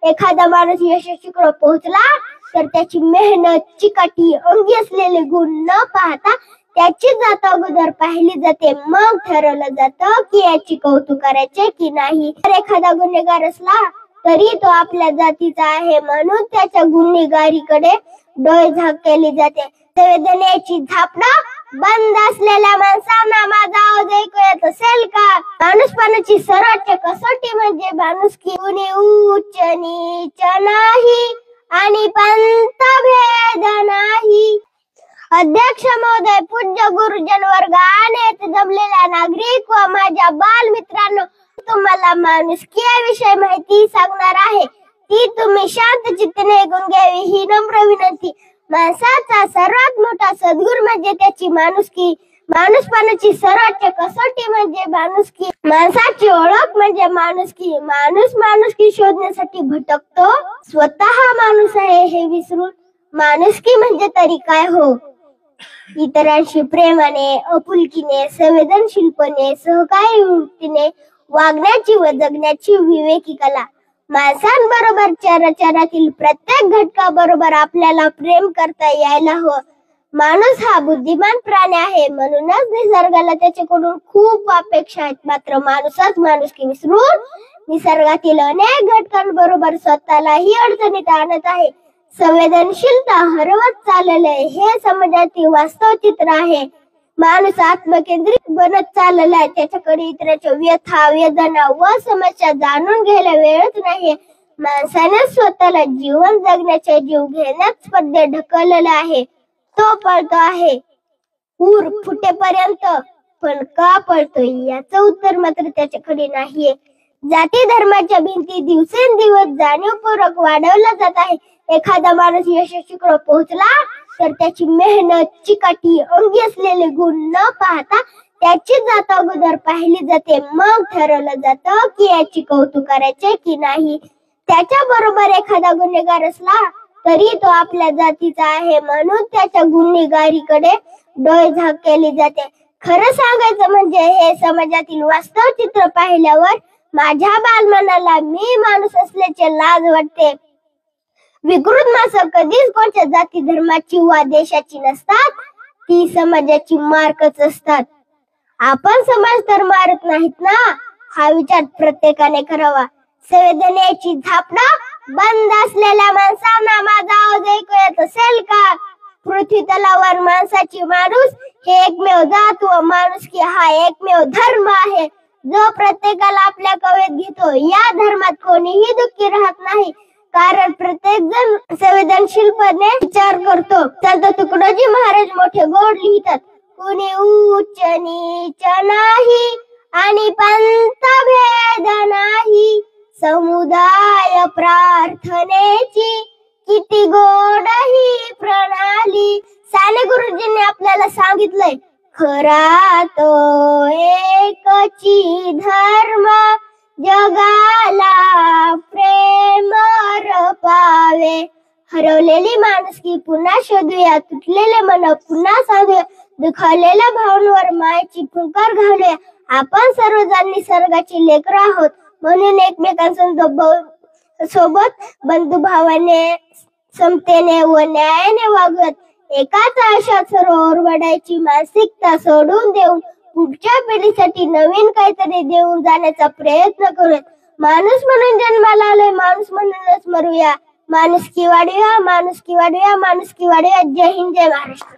एखादा माणूस यशस्वीकडे पोहोचला तर त्याची मेहनत, चिकाटी, अंगी असलेले गुण न पाहता त्याची जात अगोदर पाहिली जाते. मग ठरवलं जातं की याची कौतुक करायचे की नाही. जर एखादा गुन्हेगार असला तरी तो आपल्या जातीचा आहे म्हणून त्याच्या गुन्हेगारीकडे डोळेझाक केली जाते. संवेदनेची झापडं बंद असलेल्या माणसांना माझा आवाज ऐकू येत असेल का? माणूसपणाची सर्वोच्च कसोटी म्हणजे माणुसकी. कुणी उच्च नीच नाही आणि पंथभेद नाही. अध्यक्ष महोदय, पूज्य गुरुजन वर्ग आणि येथे जमलेल्या नागरिक व माझ्या बालमित्रांनो, तुम्हाला माणुसकी याविषयी माहिती सांगणार आहे. ती तुम्ही शांत चित्ताने ऐकून घ्यावी ही नम्र विनंती. माणसाचा सर्वात मोठा सद्गुण म्हणजे त्याची माणुसकी. माणूसपणाची सर्वोच्च कसोटी म्हणजे माणुसकी. माणसाची ओळख म्हणजे माणुसकी. माणूस माणुसकी शोधण्यासाठी भटकतो, स्वतः माणूस आहे हे विसरून. माणुसकी म्हणजे तरी काय हो? इतरांशी प्रेमाने, आपुलकीने, संवेदनशीलपणे, सहकारी वृत्तीने वागण्याची व जगण्याची विवेकी कला. माणसांबरोबर चराचरातील प्रत्येक घटकाबरोबर आपल्याला प्रेम करता यायला हवं. माणूस हा बुद्धिमान प्राणी आहे म्हणूनच निसर्गाला त्याच्याकडून खूप अपेक्षा आहेत. मात्र माणूसच माणुसकी विसरून निसर्गातील अनेक घटकांबरोबर स्वतःलाही अडचणीत आणत आहे. संवेदनशीलता हरवत चाललंय हे समाजातील वास्तव चित्र आहे. माणूस आत्मकेंद्रित बनत चाललाय. त्याच्याकडे इतरांच्या व्यथा, वेदना व समस्या जाणून घ्यायला वेळच नाही. माणसाने स्वतःला जीवन जगण्याच्या, जीव घेण्यात स्पर्धेत ढकललेला आहे. तो पळतो आहे ऊर फुटेपर्यंत, पण का पळतोय याचं उत्तर मात्र त्याच्याकडे नाहीये. जाती धर्माच्या भिंती दिवसेंदिवस जाणीवपूर्वक वाढवल्या जात आहे. एखादा माणूस यशस्वीकडे पोहोचला तर त्याची मेहनत, चिकाटी, अंगी असलेले गुण न पाहता त्याची जात अगोदर पाहिली जाते. मग ठरवलं जातं की याची कौतुक करायचे की नाही. त्याच्या बरोबर एखादा गुन्हेगार असला तरी तो आपल्या जातीचा आहे म्हणून त्याच्या गुन्हेगारीकडे डोळेझाक केली जाते. खरं सांगायचं म्हणजे हे समाजातील वास्तव चित्र पाहिल्यावर माझ्या बालमनाला मी माणूस असल्याचे लाज वाटते. विकृत माणसं कधीच कोणत्या जाती धर्माची वा देशाची नसतात. ती समाजाची मारकच असतात. आपण समाज तर मारत नाहीत ना, हा विचार प्रत्येकाने करावा. संवेदनेची झापडं बंद असलेल्या माणसांना माझा आवाज ऐकू येत असेल का? पृथ्वी तलावर माणसाची माणूस हे एकमेव जात व माणुसकी हा एकमेव धर्म आहे जो प्रत्येकाला आपल्या कवेत घेतो. या धर्मात कोणीही दुःखी राहत नाही, कारण प्रत्येक जण संवेदनशीलपणे विचार करतो. संत तुकडोजी महाराज मोठे गोड लिहितात, कुणी उच्च नीच नाही आणि पंथभेद नाही. समुदाय प्रार्थनेची किती गोड ही प्रणाली. साने गुरुजींनी आपल्याला सांगितलंय, खरा तो एकची धर्म जगाला प्रेम पावे. हरवलेली माणुसकी पुन्हा शोधूया, तुटलेले मन पुन्हा साधूया, दुखावलेल्या भावनांवर मायेची फुंकर घालूया. आपण सर्वजण निसर्गाची लेकरं आहोत म्हणून एकमेकांसोबत बंधुभावाने, समतेने व न्यायाने वागूयात. एकाच आयुष्यात सर्व ओरबाडायची मानसिकता सोडून देऊन पुढच्या पिढीसाठी नवीन काहीतरी देऊन जाण्याचा प्रयत्न करूयात. माणूस म्हणून जन्माला आलोय, माणूस म्हणूनच मरूया. माणुसकी वाढूया, माणुसकी वाढूया, माणुसकी वाढूया. जय हिंद, जय महाराष्ट्र.